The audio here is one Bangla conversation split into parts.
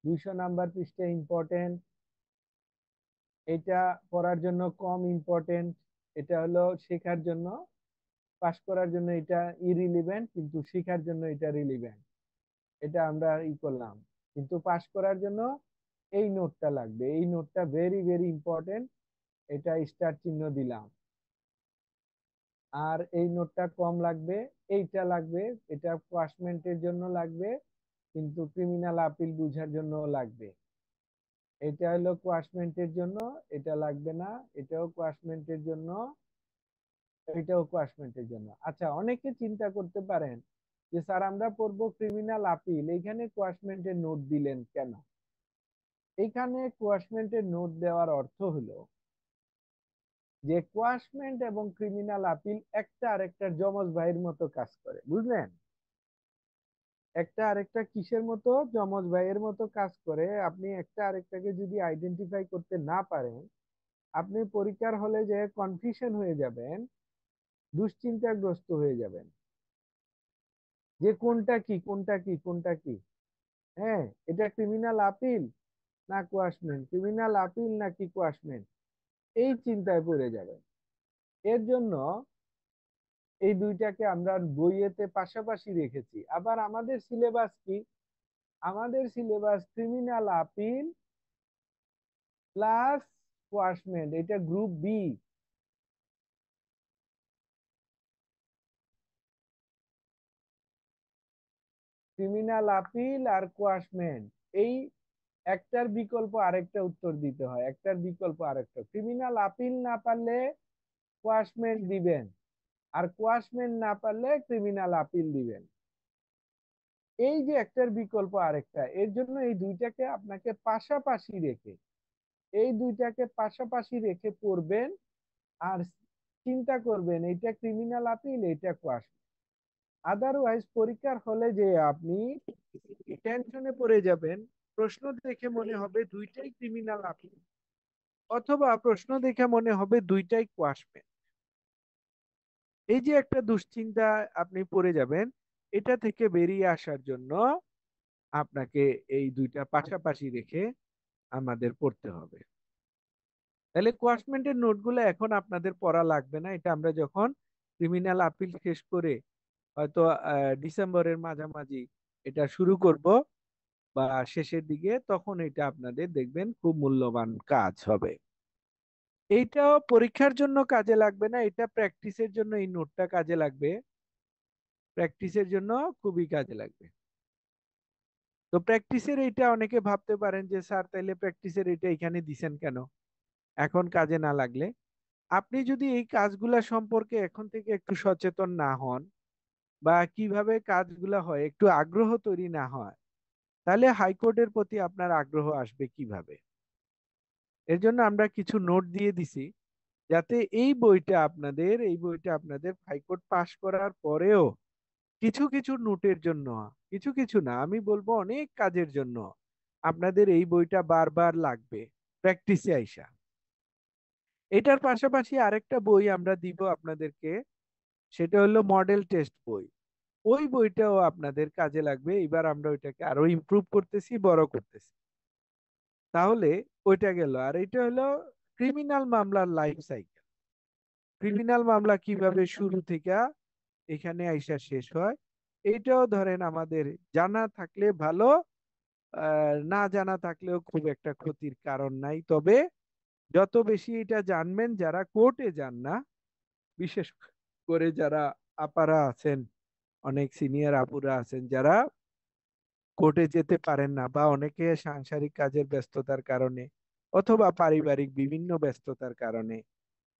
200 নাম্বার পৃষ্ঠা ইম্পর্টেন্ট, এটা পড়ার জন্য কম ইম্পর্টেন্ট। এটা হলো শেখার জন্য, পাস করার জন্য এটা ইরিলিভেন্ট, কিন্তু শেখার জন্য এটা রিলিভেন্ট। এটা আমরা করলাম। কিন্তু পাস করার জন্য এই নোটটা লাগবে, এই নোটটা ভেরি ভেরি ইম্পর্টেন্ট। এটা স্টার চিহ্ন দিলাম। আর এই নোটটা কম লাগবে, এইটা লাগবে, এটা ক্লাসমেন্টের জন্য লাগবে, কিন্তু ক্রিমিনাল আপিল বুঝার জন্য লাগবে। এটা হলো ক্লাসমেন্টের জন্য, এটা লাগবে না। এটাও ক্লাসমেন্টের জন্য, এটাও ক্লাসমেন্টের জন্য। আচ্ছা, অনেকে চিন্তা করতে পারেন যে স্যার আমরা পড়বো ক্রিমিনাল আপিল, এইখানে ক্লাসমেন্টের নোট দিলেন কেন? এইখানে ক্লাসমেন্টের নোট দেওয়ার অর্থ হলো যে কোয়াশমেন্ট এবং ক্রিমিনাল আপিল একটা আরেকটার যমজ ভাইয়ের মতো কাজ করে, বুঝলেন? একটা আরেকটা কিসের মতো? যমজ ভাইয়ের মতো কাজ করে। আপনি একটা আরেকটাকে যদি আইডেন্টিফাই করতে না পারেন, আপনি পরীক্ষার হলে যে কনফিউশন হয়ে যাবেন, দুশ্চিন্তাগ্রস্ত হয়ে যাবেন যে কোনটা কি কোনটা কি কোনটা কি। হ্যাঁ, এটা ক্রিমিনাল আপিল না কোয়াশমেন্ট, ক্রিমিনাল আপিল নাকি কোয়াশমেন্ট, এই চিন্তায় পড়ে যাবেন। এর জন্য এই দুইটাকে আমরা বইয়েতে পাশাপাশি রেখেছি। আবার আমাদের সিলেবাস কি? আমাদের syllabus criminal appeal plus quashment, এটা গ্রুপ বি। ক্রিমিনাল আপিল আর কোয়াশমেন্ট, এই একটার বিকল্প আরেকটা উত্তর দিতে হয়, একটার বিকল্প আরেকটা। ক্রিমিনাল আপিল না পারলে কোয়াশমেন্ট দিবেন, আর কোয়াশমেন্ট না পারলে ক্রিমিনাল আপিল দিবেন। এই যে একটার বিকল্প আরেকটা, এর জন্য এই দুইটাকে আপনাকে পাশাপাশি রেখে, এই দুইটাকে পাশাপাশি রেখে পড়বেন। আর চিন্তা করবেন এটা ক্রিমিনাল আপিল, এটা কোয়াশমেন্ট। আদারওয়াইজ পরীক্ষার হলে যে আপনি টেনশনে পড়ে যাবেন, প্রশ্ন দেখে মনে হবে দুইটাই ক্রিমিনাল আপিল, অথবা প্রশ্ন দেখে মনে হবে দুইটাই কোয়াশমেন্ট। এই যে একটা দুশ্চিন্তা আপনি পড়ে যাবেন, এটা থেকে বেরিয়ে আসার জন্য আপনাকে এই দুইটা পাশাপাশি রেখে আমাদের পড়তে হবে। তাহলে কোয়াশমেন্টের নোটগুলো এখন আপনাদের পড়া লাগবে না, এটা আমরা যখন ক্রিমিনাল আপিল শেষ করে হয়তো ডিসেম্বরের মাঝামাঝি এটা শুরু করব বা শেষের দিকে, তখন এটা আপনাদের দেখবেন খুব মূল্যবান কাজ হবে। এইটাও পরীক্ষার জন্য কাজে লাগবে না, এটা প্র্যাকটিসের জন্য এই নোটটা কাজে লাগবে, প্র্যাকটিসের জন্য খুবই কাজে লাগবে। তো প্র্যাকটিসের এইটা অনেকে ভাবতে পারেন যে স্যার তাইলে প্র্যাকটিসের এটা এখানে দিছেন কেন এখন কাজে না লাগলে? আপনি যদি এই কাজগুলা সম্পর্কে এখন থেকে একটু সচেতন না হন, বা কিভাবে কাজগুলা হয় একটু আগ্রহ তৈরি না হয়, তাহলে হাইকোর্টের প্রতি আপনার আগ্রহ আসবে কিভাবে? এর জন্য আমরা কিছু নোট দিয়ে দিছি, যাতে এই বইটা আপনাদের হাইকোর্ট পাশ করার পরেও কিছু কিছু নোটের জন্য, কিছু কিছু না আমি বলবো অনেক কাজের জন্য আপনাদের এই বইটা বারবার লাগবে প্র্যাকটিসে আইসা। এটার পাশাপাশি আরেকটা বই আমরা দিব আপনাদেরকে, সেটা হলো মডেল টেস্ট বই। ওই বইটাও আপনাদের কাজে লাগবে, এবার আমরা ওইটাকে আরো ইমপ্রুভ করতেছি, বড় করতেছি। তাহলে ওইটা গেল। আর এটা হলো ক্রিমিনাল মামলার লাইফ সাইকেল, ক্রিমিনাল মামলা কিভাবে শুরু থেকে এখানে আইসা শেষ হয়। এইটাও ধরেন আমাদের জানা থাকলে ভালো, না জানা থাকলেও খুব একটা ক্ষতির কারণ নাই। তবে যত বেশি এটা জানবেন, যারা কোর্টে যান না, বিশেষ করে যারা আপারা আছেন, অনেক সিনিয়র আপুরা আছেন যারা কোর্টে যেতে পারেন না, বা অনেকে সাংসারিক কাজের ব্যস্ততার কারণে অথবা পারিবারিক বিভিন্ন ব্যস্ততার কারণে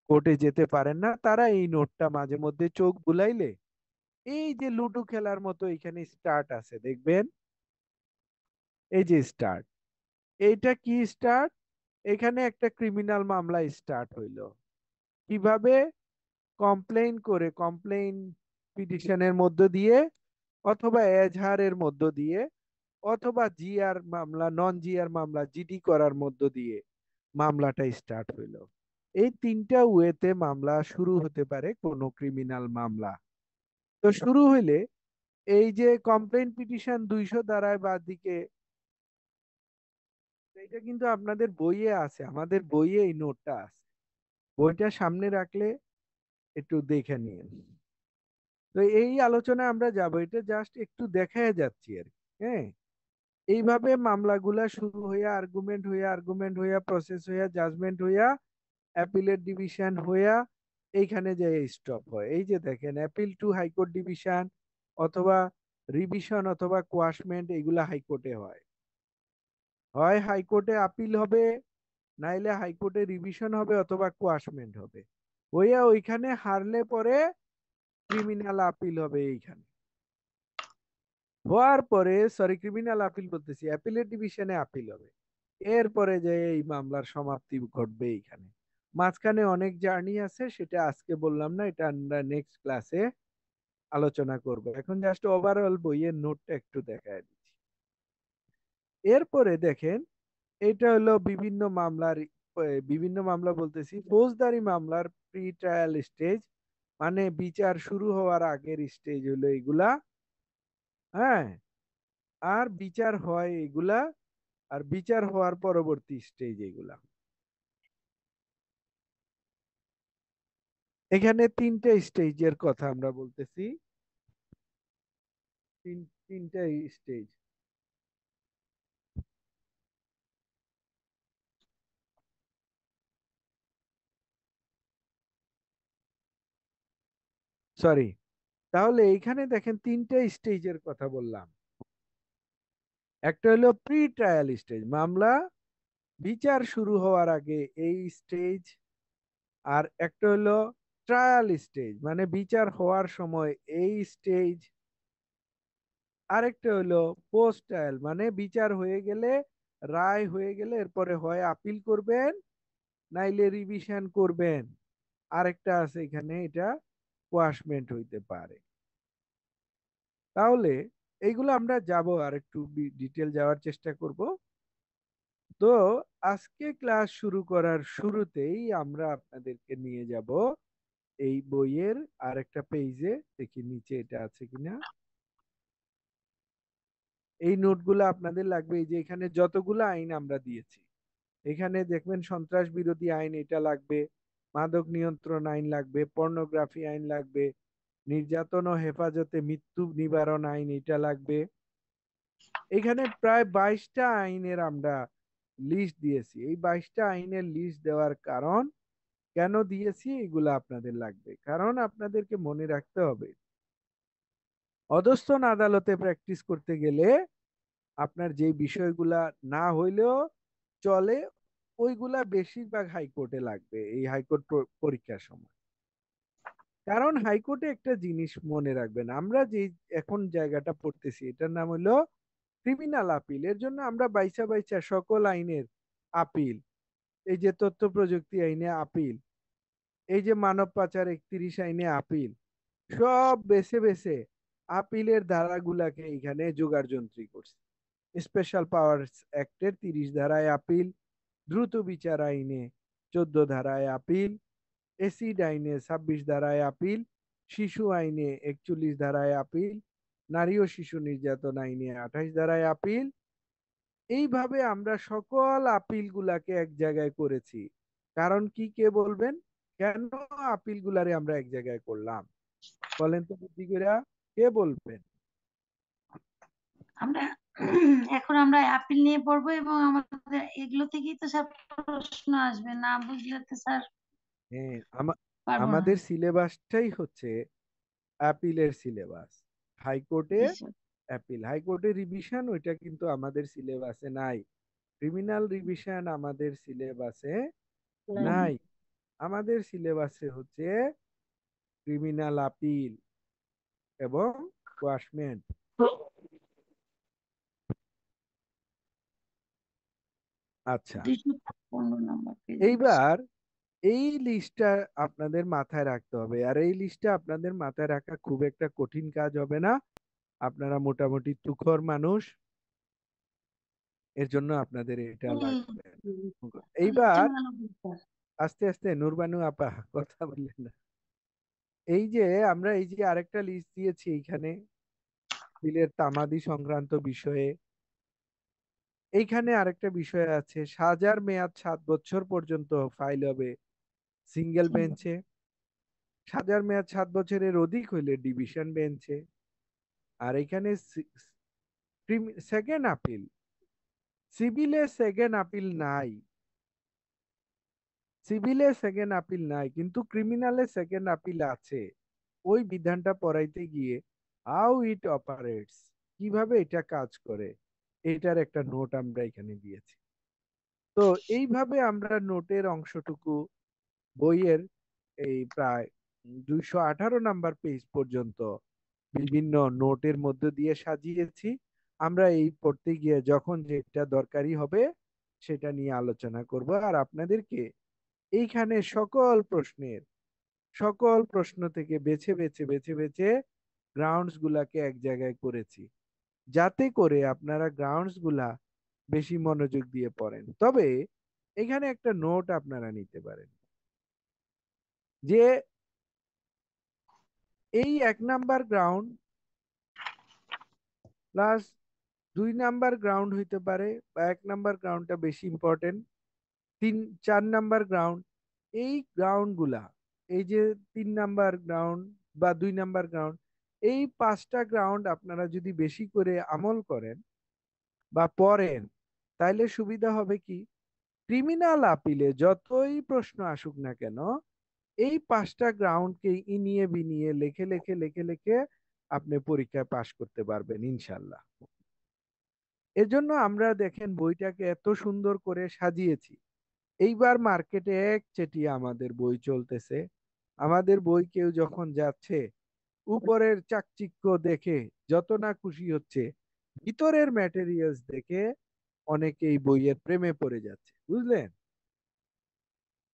কোর্টে যেতে পারেন না, তারা এই নোটটা মাঝে মধ্যে চোখ বুলাইলে, এই যে লুডো খেলার মতো এখানে স্টার্ট আছে দেখবেন, এই যে স্টার্ট, এইটা কি স্টার্ট? এখানে একটা ক্রিমিনাল মামলা স্টার্ট হইলো কিভাবে? কমপ্লেইন করে, কমপ্লেইন পিটিশনের মধ্য দিয়ে, অথবা এজাহারের মধ্য দিয়ে, অথবা জিআর মামলা, নন জিআর মামলা জিডি করার মধ্য দিয়ে মামলাটা স্টার্ট হইলো। এই তিনটা ওয়েতে মামলা শুরু হতে পারে কোনো ক্রিমিনাল মামলা। তো শুরু হইলে এই যে কমপ্লেইন পিটিশন 200 ধারায় বাদ দিকে এটা কিন্তু আপনাদের বইয়ে আছে, আমাদের বইয়ে এই নোটটা আছে। বইটা সামনে রাখলে একটু দেখে নিন। তো এই আলোচনা আমরা যাব, এটা জাস্ট একটু দেখায় যাচ্ছি আর কি। হ্যাঁ, এইভাবে মামলাগুলা শুরু হইয়া আর্গুমেন্ট হইয়া প্রসেস হইয়া জাজমেন্ট হইয়া অ্যাপিলের ডিভিশন হইয়া এইখানে যে স্টপ হয়। এই যে দেখেন, অ্যাপিল টু হাইকোর্ট ডিভিশন অথবা রিভিশন অথবা কোয়াশমেন্ট, এগুলা হাইকোর্টে হয়। হয় হাইকোর্টে আপিল হবে, নাইলে হাইকোর্টে রিভিশন হবে অথবা কোয়াশমেন্ট হবে। হইয়া ওইখানে হারলে পরে ক্রিমিনাল আপিল হবে এইখানে। হওয়ার পরে, সরি ক্রিমিনাল আপিল বলতেছি, অ্যাপিলের ডিভিশনে আপিল হবে। এরপরে যে এই মামলার সমাপ্তি ঘটবে এইখানে। মাঝখানে অনেক জার্নি আছে, সেটা আজকে বললাম না, এটা আমরা নেক্সট ক্লাসে আলোচনা করব। এখন জাস্ট ওভারঅল বইয়ের নোটটা একটু দেখায় দিচ্ছি। এরপরে দেখেন, এটা হলো বিভিন্ন মামলা বলতেছি, ফৌজদারি মামলার প্রি ট্রায়াল স্টেজ, মানে বিচার শুরু হওয়ার আগের স্টেজ হলো এগুলা। হ্যাঁ, আর বিচার হয় এগুলা, আর বিচার হওয়ার পরবর্তী স্টেজ এগুলা। এখানে তিনটে স্টেজের কথা আমরা বলতেছি, তিনটা স্টেজ। সরি, তাহলে এইখানে দেখেন তিনটা স্টেজের কথা বললাম। একটা হলো প্রি ট্রায়াল স্টেজ, মামলা বিচার শুরু হওয়ার আগে এই স্টেজ। আর একটা হলো ট্রায়াল স্টেজ, মানে বিচার হওয়ার সময় এই স্টেজ। আরেকটা হলো পোস্ট ট্রায়াল, মানে বিচার হয়ে গেলে, রায় হয়ে গেলে এরপরে হয় আপিল করবেন নাইলে রিভিশন করবেন। আরেকটা আছে এখানে, এটা কোয়াশমেন্ট হইতে পারে। তাহলে এইগুলো আমরা যাব, আর একটু ডিটেল যাওয়ার চেষ্টা করব। তো আজকে ক্লাস শুরু করার শুরুতেই আমরা আপনাদেরকে নিয়ে যাব এই বইয়ের আরেকটা পেজে। দেখি নিচে এটা আছে কিনা। এই নোটগুলো আপনাদের লাগবে। এই যে এখানে যতগুলো আইন আমরা দিয়েছি, এখানে দেখবেন সন্ত্রাস বিরোধী আইন এটা লাগবে, মাদক নিয়ন্ত্রণ আইন লাগবে, পর্নোগ্রাফি আইন লাগবে, নির্যাতন ও হেফাজতে মৃত্যু নিবারণ আইন এটা লাগবে। এখানে প্রায় 22টা আইনের আমরা লিস্ট দিয়েছি। এই 22টা আইনের লিস্ট দেওয়ার কারণ, কেন দিয়েছি এগুলো আপনাদের লাগবে, কারণ আপনাদেরকে মনে রাখতে হবে, অধস্তন আদালতে প্র্যাকটিস করতে গেলে আপনার যে বিষয়গুলা না হইলেও চলে, ওইগুলা বেশিরভাগ হাইকোর্টে লাগবে এই হাইকোর্ট পরীক্ষার সময়। কারণ হাইকোর্টে একটা জিনিস মনে রাখবেন, আমরা যে এখন জায়গাটা পড়তেছি এটার নাম হলো ক্রিমিনাল আপিল। এর জন্য আমরা বাইচা বাইচা সকল আইনের আপিল, এই যে তথ্য প্রযুক্তি আইনে আপিল, এই যে মানব পাচার 31 আইনে আপিল, সব বেছে বেছে আপিলের ধারাগুলাকে এখানে জোগাড় যন্ত্রী করছে। স্পেশাল পাওয়ার্স অ্যাক্টের 30 ধারায় আপিল, দ্রুত বিচার আইনে 14 ধারায় আপিল, এসিড আইনে 26 ধারায় আপিল, শিশু আইনে 41 ধারায় আপিল, নারী ও শিশু নির্যাতন আইনে 28 ধারায় আপিল। এইভাবে আমরা সকল আপিল গুলাকে এক জায়গায় করেছি। কারণ কি, কে বলবেন কেন আপিল গুলারে আমরা এক জায়গায় করলাম? বলেন তো বুদ্ধি করে, কে বলবেন? আমরা এখন আমরা আপিল নিয়ে পড়বো এবং আমাদের এগুলো থেকেই তো সব প্রশ্ন আসবে, না বুঝলে তো স্যার হ্যাঁ, পারবো না। আমাদের সিলেবাসটাই হচ্ছে অ্যাপিলের সিলেবাস। হাইকোর্টে জি স্যার। অ্যাপিল, হাইকোর্টে রিভিশন, ওইটা কিন্তু আমাদের সিলেবাসে নাই। ক্রিমিনাল রিভিশন আমাদের সিলেবাসে নাই। নাই। আমাদের সিলেবাসে হচ্ছে ক্রিমিনাল আপিল এবং কোয়াশমেন্ট। আচ্ছা, 215 নম্বর পেজ। এইবার এই লিস্টটা আপনাদের মাথায় রাখতে হবে, আর এই লিস্টটা আপনাদের মাথায় রাখা খুব একটা কঠিন কাজ হবে না। আপনারা মোটামুটি তুখর মানুষ, এর জন্য আপনাদের এটা লাগবে। লিস্টে এইবার ভালো স্যার। আস্তে আস্তে, নূরবানু আপা কথা বললেন না। এই যে আমরা এই যে আরেকটা লিস্ট দিয়েছি এইখানে, বিলের তামাদি সংক্রান্ত বিষয়ে, এইখানে আরেকটা বিষয় আছে, সাজার মেয়াদ 7 বছর পর্যন্ত ফাইল হবে সিঙ্গেল ঠিক। বেঞ্চে, সাজার মেয়াদ 7 বছরের অধিক হইলে ডিভিশন বেঞ্চে। আর এখানে সেকেন্ড আপিল, সিভিলে সেকেন্ড আপিল নাই, সিভিলে সেকেন্ড আপিল নাই, কিন্তু ক্রিমিনালে সেকেন্ড আপিল আছে। ওই বিধানটা পড়াইতে গিয়ে হাউ ইট অপারেটস, কিভাবে এটা কাজ করে, এটার একটা নোট আমরা এখানে দিয়েছি। তো এইভাবে আমরা নোটের অংশটুকু বইয়ের এই প্রায় 218 নাম্বার পেজ পর্যন্ত বিভিন্ন নোটের মধ্য দিয়ে সাজিয়েছি। আমরা এই পড়তে গিয়ে যখন যেটা দরকারি হবে সেটা নিয়ে আলোচনা করব, আর আপনাদেরকে এইখানে সকল প্রশ্ন থেকে বেছে বেছে বেছে বেছে গ্রাউন্ডস গুলাকে এক জায়গায় করেছি, যাতে করে আপনারা গ্রাউন্ডস গুলা বেশি মনোযোগ দিয়ে পড়েন। তবে এখানে একটা নোট আপনারা নিতে পারেন যে এই 1 number ground plus 2 number ground হইতে পারে, বা 1 নাম্বার গ্রাউন্ডটা বেশি ইম্পর্টেন্ট, 4 নাম্বার গ্রাউন্ড, এই গ্রাউন্ড গুলা, এই যে 3 নাম্বার গ্রাউন্ড বা 2 নাম্বার গ্রাউন্ড, এই 5টা গ্রাউন্ড আপনারা যদি বেশি করে আমল করেন বা পড়েন, তাইলে সুবিধা হবে কি, ক্রিমিনাল আপিলে যতই প্রশ্ন আসুক না কেন, এই 5টা গ্রাউন্ডকে ইনিয়ে বিনিয়ে লেখে লেখে লেখে লেখে আপনি পরীক্ষায় পাশ করতে পারবেন ইনশাল্লাহ। এজন্য আমরা দেখেন বইটাকে এত সুন্দর করে সাজিয়েছি। এইবার মার্কেটে একচেটিয়া আমাদের বই চলতেছে। আমাদের বই কেউ যখন যাচ্ছে, উপরের চাকচিক্য দেখে যত না খুশি হচ্ছে, ভিতরের ম্যাটেরিয়ালস দেখে অনেকে এই বইয়ের প্রেমে পড়ে যাচ্ছে, বুঝলেন।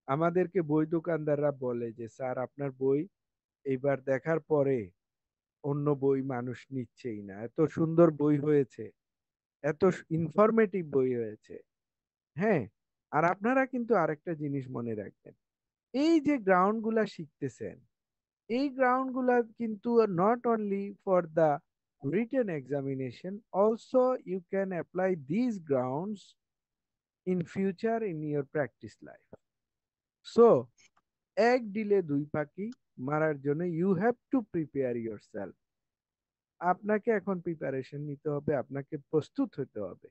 আমাদেরকে বই দোকানদাররা বলে যে স্যার আপনার বই এইবার দেখার পরে অন্য বই মানুষ নিচ্ছেই না, এত সুন্দর বই হয়েছে, এত ইনফরমেটিভ বই হয়েছে। হ্যাঁ, আর আপনারা কিন্তু আরেকটা জিনিস মনে রাখবেন, এই যে গ্রাউন্ড গুলা শিখতেছেন, এই গ্রাউন্ড গুলা কিন্তু not only for the written examination, also you can apply this grounds in future in your practice life. So এক ডিলে দুই পাখি মারার জন্য you have to prepare yourself. আপনাকে এখন প্রিপারেশন নিতে হবে, আপনাকে প্রস্তুত হতে হবে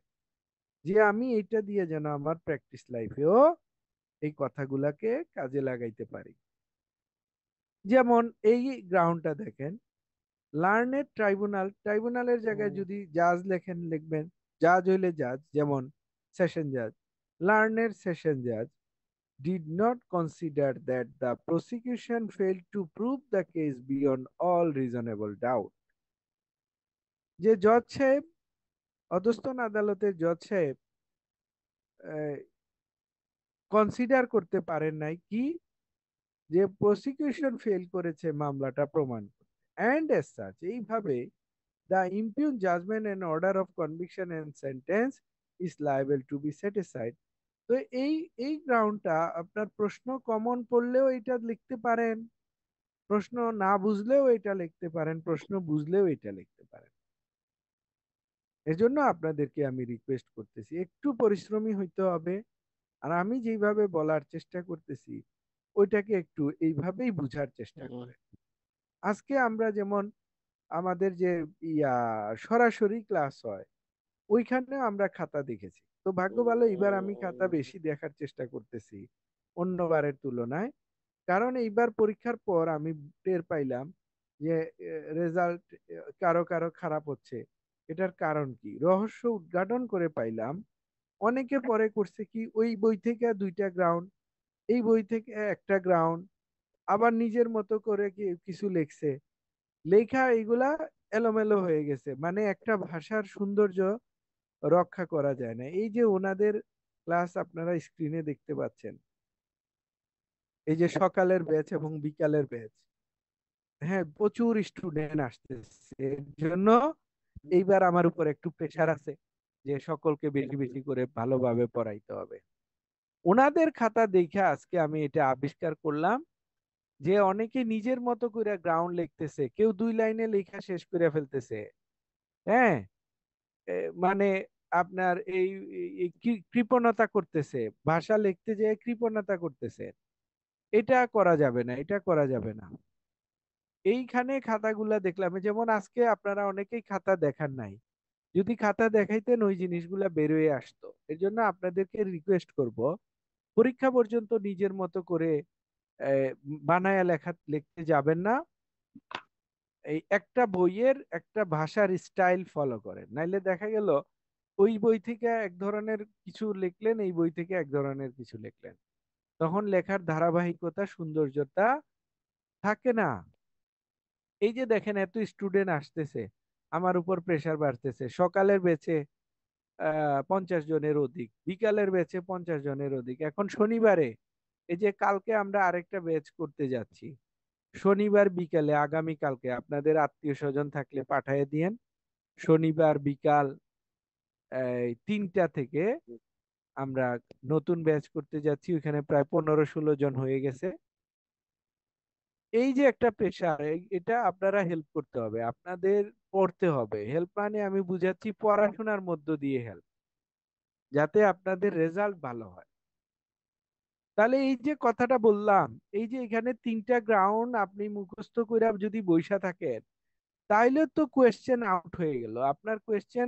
যে আমি এটা দিয়ে যেন আমার প্র্যাকটিস লাইফেও এই কথাগুলাকে কাজে লাগাইতে পারি। যেমন এই গ্রাউন্ডটা দেখেন, লার্নেড ট্রাইব্যুনাল, ট্রাইব্যুনালের জায়গায় যদি জাজ লেখেন লিখবেন জাজ হইলে জাজ, যেমন সেশন জাজ, লার্নেড সেশন জাজ did not consider that the prosecution failed to prove the case beyond all reasonable doubt। যে জজ সাহেব, অধস্তন আদালতের জজ সাহেব কনসিডার করতে পারেন নাই কি, যে প্রসিকিউশন ফেল করেছে মামলাটা প্রমাণ করতে। অ্যান্ড এজ সাচ, এইভাবে the impugned judgment and order of conviction and sentence is liable to be satisfied. তো এই গ্রাউন্ডটা আপনার প্রশ্ন কমন পড়লেও এটা লিখতে পারেন, প্রশ্ন না বুঝলেও এটা লিখতে পারেন, প্রশ্ন বুঝলেও এটা লিখতে পারেন। এজন্য আপনাদেরকে আমি রিকোয়েস্ট করতেছি একটু পরিশ্রমী হইতে হবে, আর আমি যেইভাবে বলার চেষ্টা করতেছি ওইটাকে একটু এইভাবেই বুঝার চেষ্টা করে। আজকে আমরা যেমন আমাদের যে ইয়া সরাসরি ক্লাস হয়, ওইখানে আমরা খাতা দেখেছি, তো ভাগ্য ভালো এবার আমি খাতা বেশি দেখার চেষ্টা করতেছি অন্যবারের তুলনায়। কারণ এইবার পরীক্ষার পর আমি টের পাইলাম যে রেজাল্ট কারো কারো খারাপ হচ্ছে। এটার কারণ কি, রহস্য উদ্ঘাটন করে পাইলাম অনেকে পরে করছে কি, ওই বই থেকে 2টা গ্রাউন্ড, এই বই থেকে একটা গ্রাউন্ড, আবার নিজের মতো করে কিছু লিখছে, লেখা এগুলা এলোমেলো হয়ে গেছে, মানে একটা ভাষার সৌন্দর্য রক্ষা করা যায় না। এই যে ওনাদের ক্লাস আপনারা স্ক্রিনে দেখতে পাচ্ছেন, এই যে সকালের ব্যাচ এবং বিকালের ব্যাচ, হ্যাঁ প্রচুর স্টুডেন্ট আসতেছে, এর জন্য এইবার আমার উপর একটু প্রেশার আছে যে সকলকে বেশি বেশি করে ভালোভাবে পড়াইতে হবে। ওনাদের খাতা দেখে আজকে আমি এটা আবিষ্কার করলাম যে অনেকে নিজের মতো করে গ্রাউন্ড লিখতেছে, কেউ 2 লাইনে লেখা শেষ করে ফেলতেছে। হ্যাঁ, মানে আপনার এই কৃপণতা করতেছে, ভাষা লিখতে যেয়ে কৃপণতা করতেছে, এটা করা যাবে না, এটা করা যাবে না। এইখানে খাতাগুলা দেখলাম, যেমন আজকে আপনারা অনেকেই খাতা দেখান নাই, যদি খাতা দেখাইতেন ওই জিনিসগুলা বেরোয় আসতো। এর জন্য আপনাদেরকে রিকোয়েস্ট করব, পরীক্ষা পর্যন্ত নিজের মতো করে বানায়া লিখতে যাবেন না। এই একটা বইয়ের একটা ভাষার স্টাইল ফলো করেন, নাইলে দেখা গেল ওই বই থেকে এক ধরনের কিছু লিখলেন, এই বই থেকে এক ধরনের কিছু লিখলেন, তখন লেখার ধারাবাহিকতা সৌন্দর্যতা থাকে না। এই যে দেখেন এত স্টুডেন্ট আসতেছে, আমার উপর প্রেসার বাড়তেছে, সকালের ব্যাচে 50 জনের অধিক, বিকালের ব্যাচে 50 জনের অধিক, এখন শনিবারে এই যে কালকে আমরা আরেকটা ব্যাচ করতে যাচ্ছি, শনিবার বিকালে, আগামী কালকে আপনাদের আত্মীয় স্বজন থাকলে পাঠিয়ে দিয়েন। শনিবার বিকাল 3টা থেকে আমরা নতুন ব্যাচ করতে যাচ্ছি, ওখানে প্রায় 15-16 জন হয়ে গেছে। এই যে একটা প্রেশার, এটা আপনারা হেল্প করতে হবে, আপনাদের পড়তে হবে। হেল্প মানে আমি বুঝাচ্ছি পড়াশোনার মধ্য দিয়ে হেল্প, যাতে আপনাদের রেজাল্ট ভালো হয়। তাহলে এই যে কথাটা বললাম, এই যে এখানে 3টা গ্রাউন্ড আপনি মুখস্থ করে যদি বইসা থাকেন, তাইলে তো কোয়েশ্চেন আউট হয়ে গেল। আপনার কোয়েশ্চেন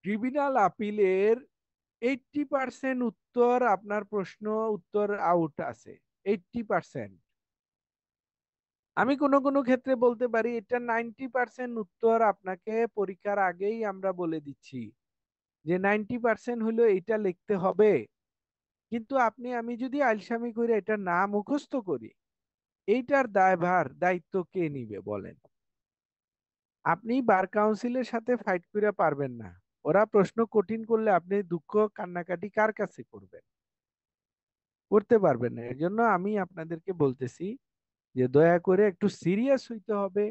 ট্রিবিউনাল আপিলের 80% উত্তর, আপনার প্রশ্ন উত্তর আউট আছে 80%। আমি কোনো কোনো ক্ষেত্রে বলতে পারি এটা 90% উত্তর আপনাকে পরীক্ষার আগেই আমরা বলে দিচ্ছি যে 90% হলো এটা লিখতে হবে। কিন্তু আমি যদি আলসামি করে এটা না মুখস্থ করি, এইটার দায়ভার দায়িত্ব কে নিবে বলেন? আপনি বার কাউন্সিলের সাথে ফাইট করে পারবেন না। ওরা প্রশ্ন কঠিন করলে আপনি দুঃখ কান্নাকাটি কার কাছে করবেন? করতে পারবেন না। এর জন্য আমি আপনাদেরকে বলতেছি যে দয়া করে একটু সিরিয়াস হইতে হবে।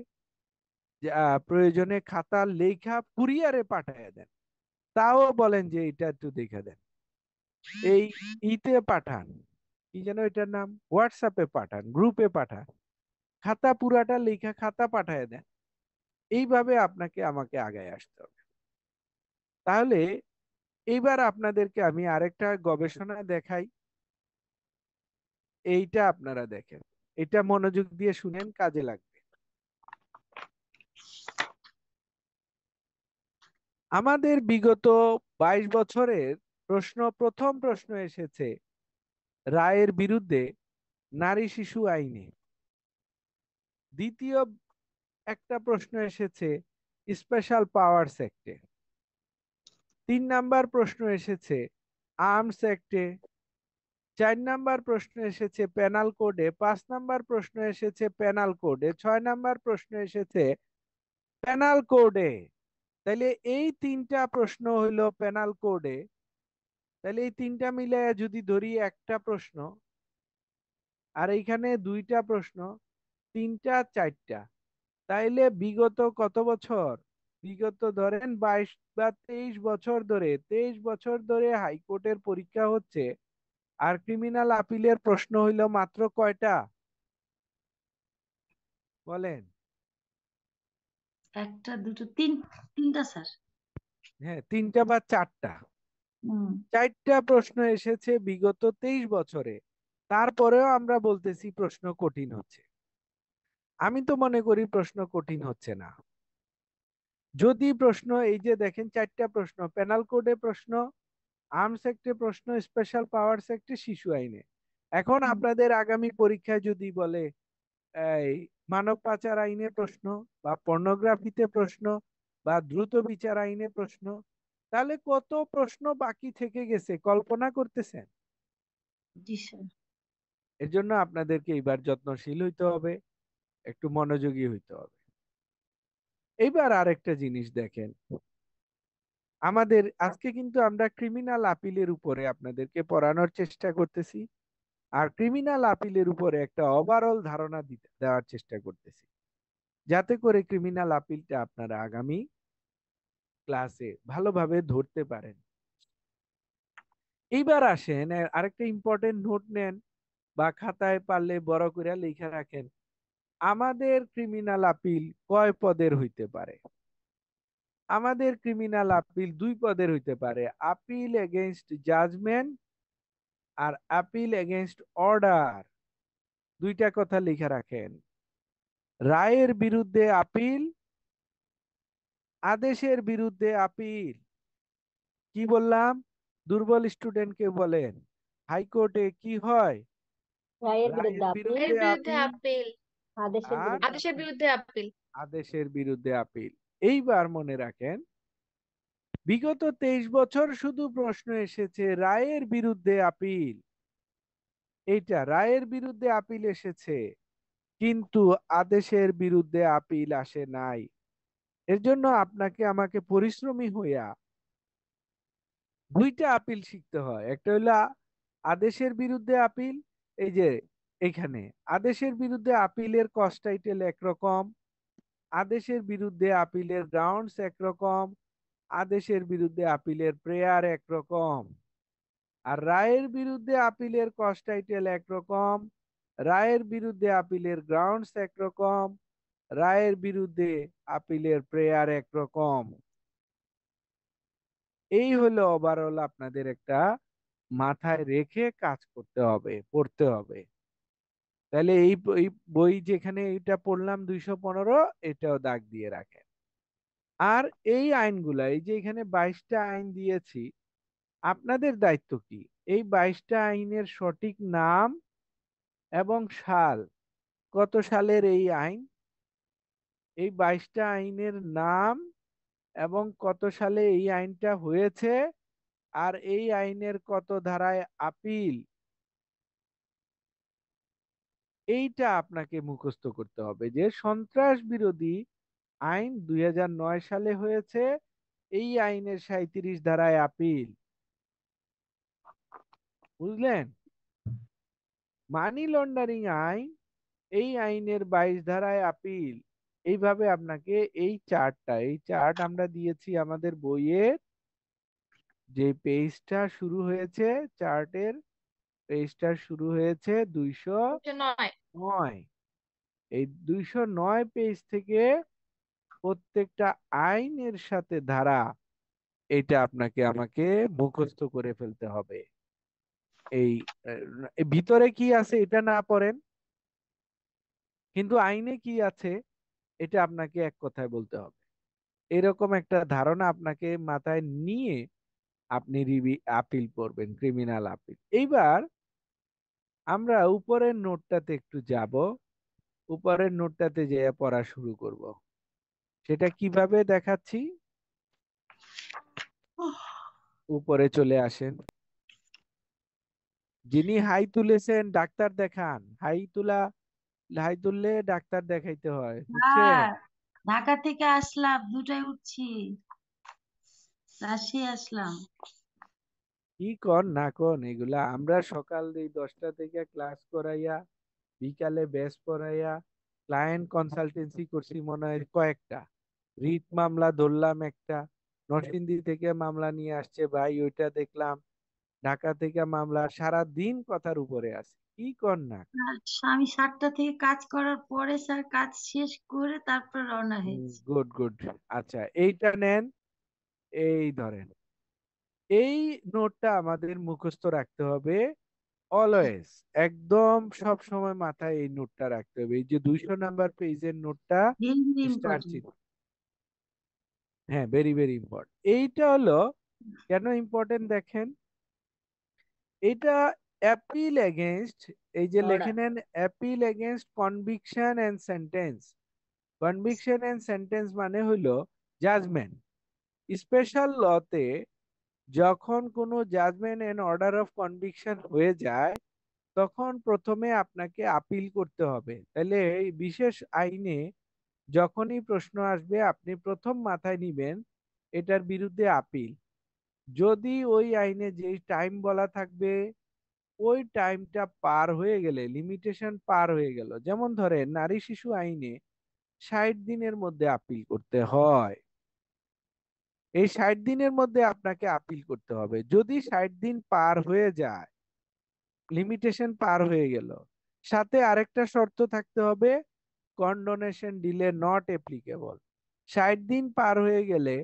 যে প্রয়োজনে খাতা লেখা কুরিয়ারে পাঠায় দেন, তাও বলেন যে এটা একটু দেখে দেন, এই ইতে পাঠান, কি যেন এটার নাম, হোয়াটসঅ্যাপে পাঠান, গ্রুপে পাঠান, খাতা পুরাটা লেখা খাতা পাঠায় দেন। এইভাবে আপনাকে আমাকে আগায় আসতে হবে। তাহলে এইবার আপনাদেরকে আমি আরেকটা গবেষণা দেখাই, এইটা আপনারা দেখেন, এটা মনোযোগ দিয়ে শুনেন, কাজে লাগবে। আমাদের বিগত 22 বছরের প্রথম প্রশ্ন এসেছে রায়ের বিরুদ্ধে নারী শিশু আইনে। দ্বিতীয় একটা প্রশ্ন এসেছে স্পেশাল পাওয়ারস অ্যাক্টে। 3 নাম্বার প্রশ্ন এসেছে আর্মস অ্যাক্টে। 4 নাম্বার প্রশ্ন এসেছে পেনাল কোডে। 5 নাম্বার প্রশ্ন এসেছে পেনাল কোডে। 6 নাম্বার প্রশ্ন এসেছে পেনাল কোডে। তাইলে এই 3টা প্রশ্ন হইলো পেনাল কোডে। তাহলে এই 3টা মিলে যদি ধরি একটা প্রশ্ন, আর এইখানে 2টা প্রশ্ন, 3টা 4টা, তাইলে বিগত কত বছর, বিগত ধরেন 22 বা 23 বছর ধরে, 23 বছর ধরে হাইকোর্টের পরীক্ষা হচ্ছে, আর ক্রিমিনাল আপিলের প্রশ্ন হইল মাত্র কয়টা বলেন? একটা দুটো তিনটা স্যার। হ্যাঁ, 3টা বা 4টা। হুম। 4টা প্রশ্ন এসেছে বিগত 23 বছরে, তারপরেও আমরা বলতেছি প্রশ্ন কঠিন হচ্ছে। আমি তো মনে করি প্রশ্ন কঠিন হচ্ছে না। যদি প্রশ্ন, এই যে দেখেন 4টা প্রশ্ন, পেনাল কোডে প্রশ্ন, আর্মস অ্যাক্টে প্রশ্ন, স্পেশাল পাওয়ারস অ্যাক্টে, শিশু আইনে। এখন হুম। আপনাদের আগামী পরীক্ষায় যদি বলে এই মানব পাচার আইনে প্রশ্ন, বা পর্নোগ্রাফিতে প্রশ্ন, বা দ্রুত বিচার আইনে প্রশ্ন, তাহলে কত প্রশ্ন বাকি থেকে গেছে কল্পনা করতেছেন? জি স্যার। এর জন্য আপনাদেরকে এইবার যত্নশীল হইতে হবে, একটু মনোযোগী হইতে হবে। এইবার আরেকটা জিনিস দেখেন, আমাদের আজকে কিন্তু আমরা ক্রিমিনাল আপিলের উপরে আপনাদেরকে পড়ানোর চেষ্টা করতেছি, আর ক্রিমিনাল আপিলের উপরে একটা ওভারঅল ধারণা দেওয়ার চেষ্টা করতেছি, যাতে করে ক্রিমিনাল আপিলটা আপনারা আগামী ক্লাসে ভালোভাবে ধরতে পারেন। এইবার আসেন আরেকটা ইম্পর্টেন্ট নোট নেন, বা খাতায় পারলে বড় করে লিখে রাখেন, আমাদের ক্রিমিনাল আপিল কয় পদের হইতে পারে? আমাদের ক্রিমিনাল আপিল দুই পদের হইতে পারে, আপিল এগেইনস্ট জাজমেন্ট আর আপিল এগেইনস্ট অর্ডার। দুইটা কথা লিখে রাখেন, রায়ের বিরুদ্ধে আপিল, আদেশের বিরুদ্ধে আপিল। কি বললাম? দুর্বল স্টুডেন্টকে বলেন, হাইকোর্টে কি হয়? রায়ের রায়ের বিরুদ্ধে আপিল, বিরুদ্ধে এর বিরুদ্ধে আপিল আপিল, আদেশের আর বিরুদ্ধে আদেশের আপিল। বিরুদ্ধে আপিল। আদেশের বিরুদ্ধে আপিল। এইবার মনে রাখেন, বিগত 23 বছর শুধু প্রশ্ন এসেছে রায়ের বিরুদ্ধে আপিল। এইটা রায়ের বিরুদ্ধে আপিল এসেছে, কিন্তু আদেশের বিরুদ্ধে আপিল আসে নাই। এর জন্য আপনাকে আমাকে পরিশ্রমী হইয়া দুইটা আপিল শিখতে হয়। একটা হইলো আদেশের বিরুদ্ধে আপিল, এই যে এখানে আদেশের বিরুদ্ধে আপিলের কস্ট টাইটেল একরকম, আদেশের বিরুদ্ধে আপিলের গ্রাউন্ডস একরকম, আদেশের বিরুদ্ধে আপিলের প্রেয়ার একরকম। আর রায়ের বিরুদ্ধে আপিলের কস্ট টাইটেল একরকম, রায়ের বিরুদ্ধে আপিলের গ্রাউন্ডস একরকম, রায়ের বিরুদ্ধে আপিলের প্রেয়ার একরকম। এই হলো ওভারঅল আপনাদের একটা মাথায় রেখে কাজ করতে হবে, পড়তে হবে। তাহলে এই বই যেখানে এটা পড়লাম 215, এটাও দাগ দিয়ে রাখেন। আর এই আইনগুলা, এই যে এখানে 22টা আইন দিয়েছি, আপনাদের দায়িত্ব কি এই 22টা আইনের সঠিক নাম এবং সাল, কত সালের এই আইন, এই 22টা আইনের নাম এবং কত সালে এই আইনটা হয়েছে, আর এই আইনের কত ধারায় আপিল, এইটা আপনাকে মুখস্থ করতে হবে। যে সন্ত্রাস বিরোধী আইন 2009 সালে হয়েছে, এই আইনের 37 ধারায় আপিল। বুঝলেন? মানি লন্ডারিং আইন, এই আইনের 22 ধারায় আপিল। এইভাবে আপনাকে এই চার্ট আমরা দিয়েছি আমাদের বইয়ের, যে পেজটা শুরু হয়েছে, চার্টের পেজটা শুরু হয়েছে 209। 209। এই 209 পেজ থেকে প্রত্যেকটা আইনের সাথে ধারা, এটা আপনাকে আমাকে মুখস্থ করে ফেলতে হবে। এই ভিতরে কি আছে এটা না পড়েন, কিন্তু আইনে কি আছে এটা আপনাকে এক কথায় বলতে হবে। এরকম একটা ধারণা আপনাকে মাথায় নিয়ে আপনি আপিল করবেন, ক্রিমিনাল আপিল। এইবার আমরা উপরের নোটটাতে একটু যাব, উপরের নোটটাতে যেয়ে পড়া শুরু করব। সেটা কিভাবে দেখাচ্ছি, উপরে চলে আসেন। যিনি হাই তুলেছেন ডাক্তার দেখান, হাই তুললে ডাক্তার দেখাইতে হয়, বুঝছেন? আর ঢাকা থেকে আসলাম, 2টায় উঠছি, রাজশাহী আসলাম। কি কর না কর এগুলা, আমরা সকাল এই 10টা থেকে ক্লাস করাইয়া, বিকালে ব্যাচ পড়াইয়া, ক্লায়েন্ট কনসালটেন্সি করছি মনে হয় কয়েকটা, রিট মামলা ধরলাম একটা, নরসিংদী থেকে মামলা নিয়ে আসছে ভাই ওইটা দেখলাম, ঢাকা থেকে মামলা, সারা দিন কথার উপরে আছে। কি কর না। আর আমি 7টা থেকে কাজ করার পরে স্যার কাজ শেষ করে তারপর রওনা হয়েছি। Good good. আচ্ছা এইটা নেন, এই ধরেন, এই নোটটা আমাদের মুখস্থ রাখতে হবে অলওয়েজ, একদম সব সময় মাথায় এই নোটটা রাখতে হবে। এই যে 200 নাম্বার পেজের নোটটা, ভেরি স্টার ইম্পর্টেন্ট। চিহ্ন, হ্যাঁ ভেরি ভেরি ইম্পর্টেন্ট। এইটা হলো কেন ইম্পর্টেন্ট দেখেন, এটা অ্যাপিল এগেনস্ট, এই যে লিখে অর্ডার। নেন, appeal against conviction and sentence. Conviction and sentence মানে হইলো জাজমেন্ট। স্পেশাল লতে যখন কোনো judgment and order of conviction হয়ে যায়, তখন প্রথমে আপনাকে আপিল করতে হবে। তাহলে এই বিশেষ আইনে যখনই প্রশ্ন আসবে, আপনি প্রথম মাথায় নিবেন এটার বিরুদ্ধে আপিল। যদি ওই আইনে যে টাইম বলা থাকবে, ওই টাইমটা পার হয়ে গেলে, লিমিটেশন পার হয়ে গেল, যেমন ধরেন নারী শিশু আইনে 60 দিনের মধ্যে আপিল করতে হয়, এই 60 দিনের মধ্যে আপনাকে আপিল করতে হবে। যদি 60 দিন পার হয়ে যায়, লিমিটেশন পার হয়ে গেল, সাথে আরেকটা শর্ত থাকতে হবে, কন্ডোনেশন ডিলে নট অ্যাপ্লিকেবল। 60 দিন পার হয়ে গেলে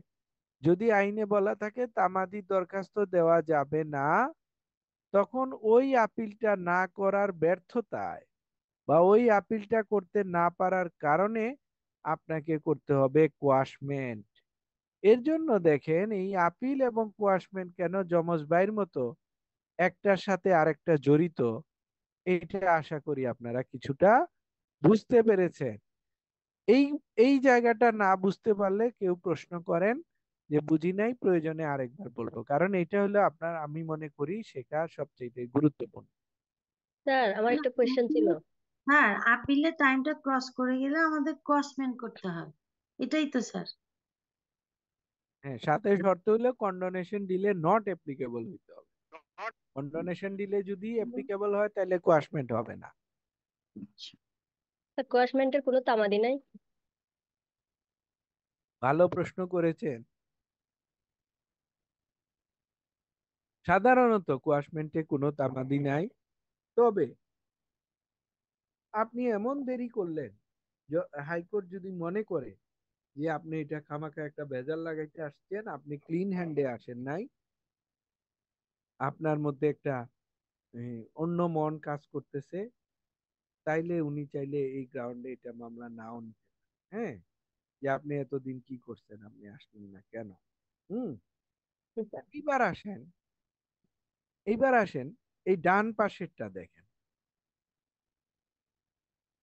যদি আইনে বলা থাকে তামাদি দরখাস্ত দেওয়া যাবে না, তখন ওই আপিলটা না করার ব্যর্থতায় বা ওই আপিলটা করতে না পারার কারণে আপনাকে করতে হবে কোয়াশমেন্ট। এর জন্য দেখেন এই আপিল এবং কোয়াশমেন্ট কেন যমজ ভাইয়ের মতো একটার সাথে আরেকটা জড়িত, এটা আশা করি আপনারা কিছুটা বুঝতে পেরেছেন। এই এই জায়গাটা না বুঝতে পারলে কেউ প্রশ্ন করেন যে বুঝি নাই, প্রয়োজনে আরেকবার বলবো, কারণ এটা হলো আপনার, আমি মনে করি শেখা সবচেয়ে গুরুত্বপূর্ণ। স্যার আমার একটা কোয়েশ্চেন ছিল। হ্যাঁ, আপিলের টাইমটা ক্রস করে গেলে আমাদের ক্রসমেন্ট করতে হবে, এটাই তো স্যার। হ্যাঁ, সাথে শর্ত হলো কন্ডোনেশন ডিলে নট অ্যাপ্লিকেবল হইতে হবে। কন্ডোনেশন ডিলে যদি অ্যাপ্লিকেবল হয় তাহলে কোয়াশমেন্ট হবে না। স্যার কোয়াশমেন্টের কোনো তামাদি নাই? ভালো প্রশ্ন করেছেন। সাধারণত কোয়াশমেন্টে কোনো তামাদি নাই, তবে আপনি এমন দেরি করলেন, হাইকোর্ট যদি মনে করে যে আপনি এটা খামাখা একটা ভেজাল লাগাইতে আসছেন, আপনি ক্লিন হ্যান্ডে আসেন নাই, আপনার মধ্যে একটা অন্য মন কাজ করতেছে, তাইলে উনি চাইলে এই গ্রাউন্ডে এটা মামলা নাও নিতে পারেন। হ্যাঁ, যে আপনি এতদিন কি করছেন, আপনি আসলেন না কেন। হুম। স্যার এইবার আসেন, এইবার আসেন এই ডান পাশেরটা দেখেন।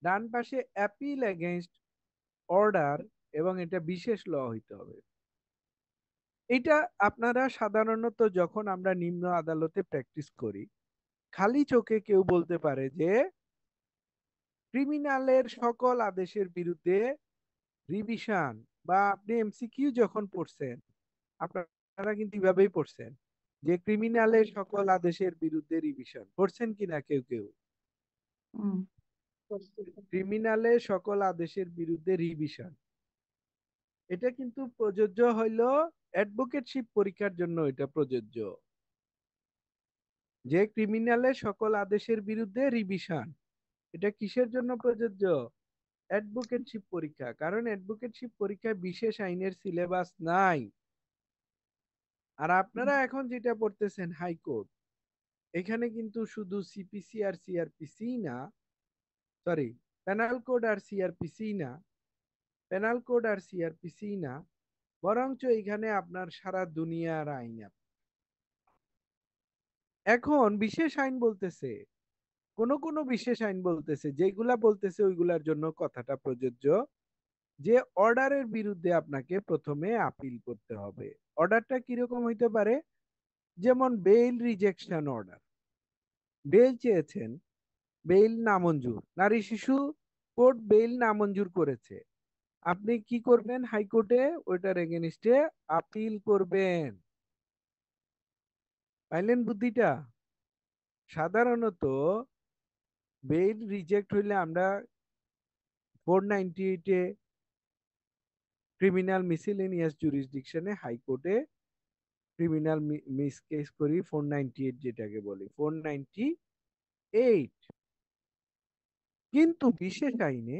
ডান পাশে অ্যাপিল এগেইনস্ট অর্ডার, এবং এটা বিশেষ ল হইতে হবে। এটা আপনারা সাধারণত যখন আমরা নিম্ন আদালতে প্র্যাকটিস করি, খালি চোখে কেউ বলতে পারে যে ক্রিমিনালের সকল আদেশের বিরুদ্ধে রিভিশন, বা আপনি এমসিকিউ যখন পড়ছেন আপনারা কিন্তু এভাবেই পড়ছেন যে ক্রিমিনালের সকল আদেশের বিরুদ্ধে রিভিশন, পড়ছেন কিনা কেউ কেউ? হুম। করছি স্যার। ক্রিমিনালের সকল আদেশের বিরুদ্ধে রিভিশন, এটা কিন্তু প্রযোজ্য হইল অ্যাডভোকেটশিপ পরীক্ষার জন্য। এটা প্রযোজ্য যে ক্রিমিনালের সকল আদেশের বিরুদ্ধে রিভিশন, এটা কিসের জন্য প্রযোজ্য? অ্যাডভোকেটশিপ পরীক্ষা, কারণ অ্যাডভোকেটশিপ পরীক্ষায় বিশেষ আইনের সিলেবাস নাই। আর আপনারা এখন যেটা পড়তেছেন হাইকোর্ট, এখানে কিন্তু শুধু সিপিসি আর সিআরপিসি না, সরি, পেনাল কোড আর সিআরপিসি না, পেনাল কোড আর সিআরপিসি না, বরঞ্চ এখানে আপনার সারা দুনিয়ার আইন এখন বিশেষ আইন বলতেছে, কোন কোন বিশেষ আইন বলতেছে, যেগুলা বলতেছে ওইগুলার জন্য কথাটা প্রযোজ্য, যে অর্ডারের বিরুদ্ধে আপনাকে প্রথমে আপিল করতে হবে। অর্ডারটা কিরকম হইতে পারে? যেমন বেইল রিজেকশন অর্ডার, বেইল চেয়েছেন, বেইল নামঞ্জুর, নারী শিশু কোর্ট বেইল নামঞ্জুর করেছে, আপনি কি করবেন? হাইকোর্টে ওইটার এগেনস্টে আপিল করবেন। পাইলেন বুদ্ধিটা? সাধারণত বেইল রিজেক্ট হইলে আমরা 498-এ ক্রিমিনাল মিসেলেনিয়াস জুরিসডিকশনে হাইকোর্টে ক্রিমিনাল মিস কেস করি, 498 যেটাকে বলি, 498। কিন্তু বিশেষ আইনে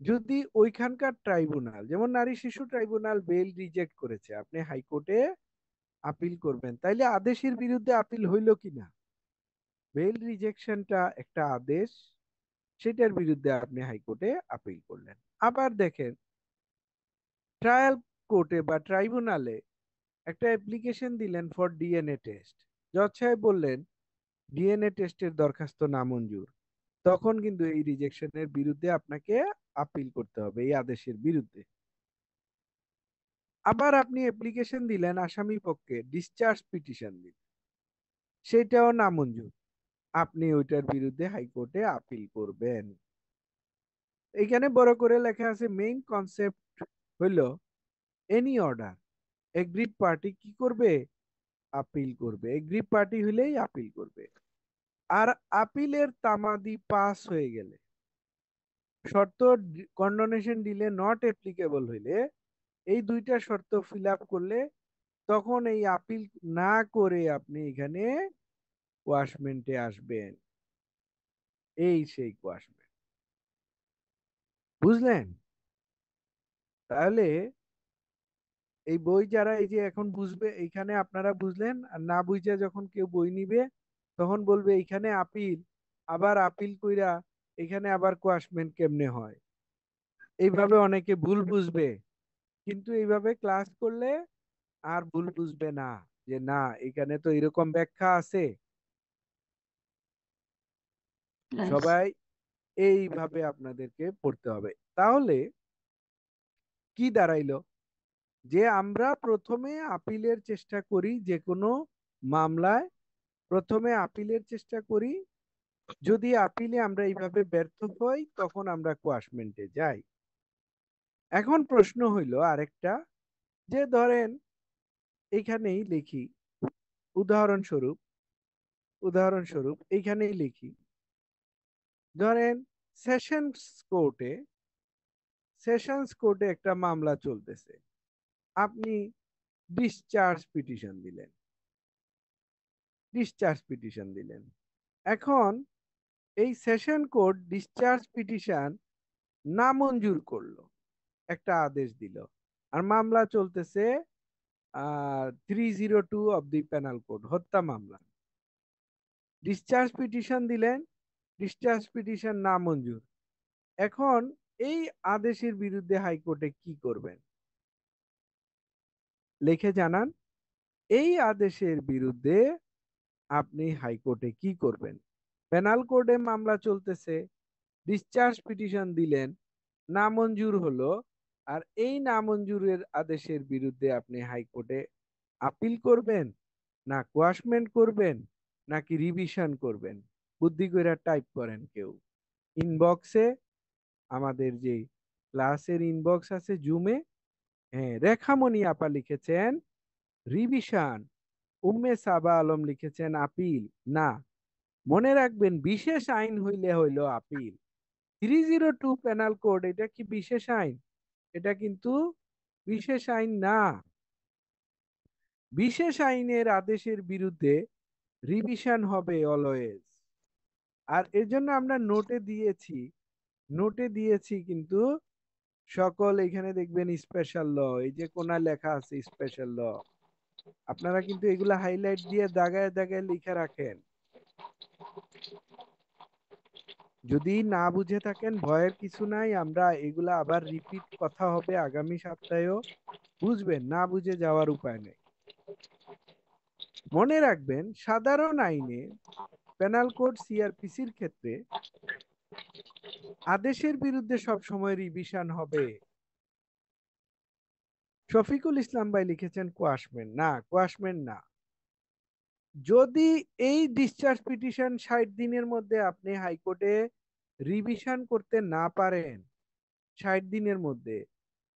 যদি ওইখানকার ট্রাইব্যুনাল, যেমন নারী শিশু ট্রাইব্যুনাল বেল রিজেক্ট করেছে, আপনি হাইকোর্টে আপিল করবেন, তাইলে আদেশের বিরুদ্ধে আপিল হইল কিনা? বেল রিজেকশনটা একটা আদেশ, সেটার বিরুদ্ধে আপনি হাইকোর্টে আপিল করলেন। আবার দেখেন ট্রায়াল কোর্টে বা ট্রাইব্যুনালে একটা অ্যাপ্লিকেশন দিলেন ফর ডিএনএ টেস্ট, জজ সাহেব বললেন ডিএনএ টেস্টের দরখাস্ত নামঞ্জুর, তখন কিন্তু এই রিজেকশনের বিরুদ্ধে আপনাকে আপিল করতে হবে, এই আদেশের বিরুদ্ধে। আবার আপনি অ্যাপ্লিকেশন দিলেন আসামি পক্ষে, ডিসচার্জ পিটিশন দিলেন, সেটাও নামঞ্জুর, আপনি ওইটার বিরুদ্ধে হাইকোর্টে আপিল করবেন। এখানে বড় করে লেখা আছে মেইন কনসেপ্ট হইল এনি অর্ডার এগ্রিড পার্টি কি করবে? আপিল করবে। এগ্রিড পার্টি হইলেই আপিল করবে। আর আপিলের তামাদি পাস হয়ে গেলে, শর্ত কন্ডোনেশন দিলে নট অ্যাপ্লিকেবল হইলে, এই দুইটা শর্ত ফিল আপ করলে তখন এই আপিল না করে আপনি এখানে কোয়াশমেন্টে আসবেন। এই সেই কোয়াশমেন্ট, বুঝলেন? তাহলে এই বই যারা এই যে এখন বুঝবে, এইখানে আপনারা বুঝলেন, আর না বুঝে যখন কেউ বই নিবে তখন বলবে এইখানে আপিল, আবার আপিল কইরা এখানে আবার কোয়াশমেন্ট কেমনে হয়, এইভাবে অনেকে ভুল বুঝবে। কিন্তু এইভাবে ক্লাস করলে আর ভুল বুঝবে না, যে না এখানে তো এরকম ব্যাখ্যা আছে। রাইট। সবাই এইভাবে আপনাদেরকে পড়তে হবে। তাহলে কি দাঁড়াইলো, যে আমরা প্রথমে আপিলের চেষ্টা করি, যে কোনো মামলায় প্রথমে আপিলের চেষ্টা করি। যদি আপিলে আমরা এইভাবে ব্যর্থ হই তখন আমরা কোয়াশমেন্টে যাই। এখন প্রশ্ন হইল আরেকটা, যে ধরেন এইখানেই লিখি, উদাহরণস্বরূপ উদাহরণস্বরূপ এইখানেই লিখি, ধরেন সেশনস কোর্টে একটা মামলা চলতেছে, আপনি ডিসচার্জ পিটিশন দিলেন। এখন এই সেশন কোর্ট ডিসচার্জ পিটিশন নামঞ্জুর করলো, একটা আদেশ দিল, আর মামলা চলতেছে 302 অব দি পেনাল কোড, হত্যা মামলা। ডিসচার্জ পিটিশন দিলেন, ডিসচার্জ পিটিশন নামঞ্জুর। এখন এই আদেশের বিরুদ্ধে হাইকোর্টে কি করবেন, লিখে জানান। এই আদেশের বিরুদ্ধে আপনি হাইকোর্টে কি করবেন? পেনাল কোডে মামলা চলতেছে, ডিসচার্জ পিটিশন দিলেন, নামঞ্জুর হলো, আর এই নামঞ্জুরের আদেশের বিরুদ্ধে আপনি হাইকোর্টে আপিল করবেন, না কোয়াশমেন্ট করবেন, নাকি রিভিশন করবেন? বুদ্ধি কইরা টাইপ করেন কেউ ইনবক্সে, আমাদের যে ক্লাসের ইনবক্স আছে জুমে। হ্যাঁ, রেখামণি আপা লিখেছেন রিভিশন, উম্মে সাবা আলম লিখেছেন আপিল। না, মনে রাখবেন বিশেষ আইন হইলে হইল আপিল। 302 পেনাল কোড এটা কি বিশেষ আইন? এটা কিন্তু বিশেষ আইন না। বিশেষ আইনের আদেশের বিরুদ্ধে রিভিশন হবে অলওয়েজ। আর এর জন্য আমরা নোটে দিয়েছি কিন্তু সকল, এখানে দেখবেন স্পেশাল ল, এই যে কোনায় লেখা আছে স্পেশাল ল, আপনারা কিন্তু এগুলা হাইলাইট দিয়ে দাগায় দাগায় লিখে রাখেন। যদি না বুঝে থাকেন ভয়ের কিছু নাই, আমরা এগুলা আবার রিপিট কথা হবে আগামী সপ্তাহেও, বুঝবেন, না বুঝে যাওয়ার উপায় নেই। মনে রাখবেন সাধারণ আইনে পেনাল কোড সিআরপিসির ক্ষেত্রে আদেশের বিরুদ্ধে সব সময় রিভিশন হবে। শফিকুল ইসলাম ভাই লিখেছেন কোয়াশমেন্ট না, কোয়াশমেন্ট না। যদি এই ডিসচার্জ পিটিশন 60 দিনের মধ্যে আপনি হাইকোর্টে রিভিশন করতে না পারেন, 60 দিনের মধ্যে,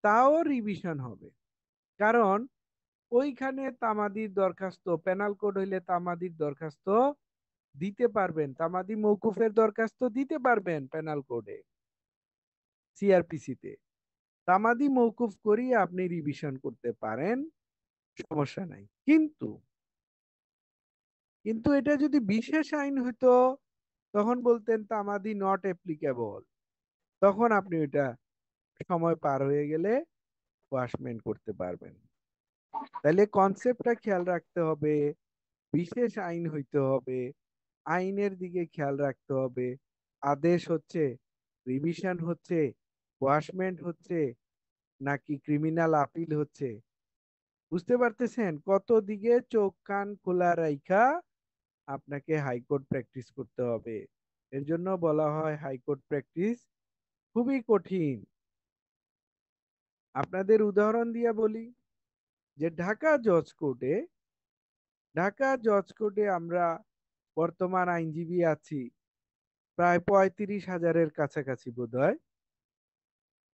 তাও রিভিশন হবে। কারণ ওইখানে তামাদির দরখাস্ত, পেনাল কোড হইলে তামাদির দরখাস্ত দিতে পারবেন, তামাদি মৌকুফের দরখাস্ত দিতে পারবেন পেনাল কোডে, সিআরপিসিতে তামাদি মৌকুফ করিয়ে আপনি রিভিশন করতে পারেন, সমস্যা নাই। কিন্তু কিন্তু এটা যদি বিশেষ আইন হইতো তখন বলতেন তামাদি নট অ্যাপ্লিকেবল, তখন আপনি ওইটা সময় পার হয়ে গেলে ওয়াশমেন্ট করতে পারবেন। তাহলে কনসেপ্টটা খেয়াল রাখতে হবে, বিশেষ আইন হইতে হবে, আইনের দিকে খেয়াল রাখতে হবে, আদেশ হচ্ছে, রিভিশন হচ্ছে, ওয়াশমেন্ট হচ্ছে, নাকি ক্রিমিনাল আপিল হচ্ছে। বুঝতে পারতেছেন? কত দিকে চোখ কান খোলা রাইখা আপনাকে হাইকোর্ট প্র্যাকটিস করতে হবে। এর জন্য বলা হয় হাইকোর্ট প্র্যাকটিস খুবই কঠিন। আপনাদের উদাহরণ দিয়ে বলি, যে ঢাকা জজ কোর্টে আমরা বর্তমান আইনজীবী আছি প্রায় 35,000-এর কাছাকাছি বোধহয়।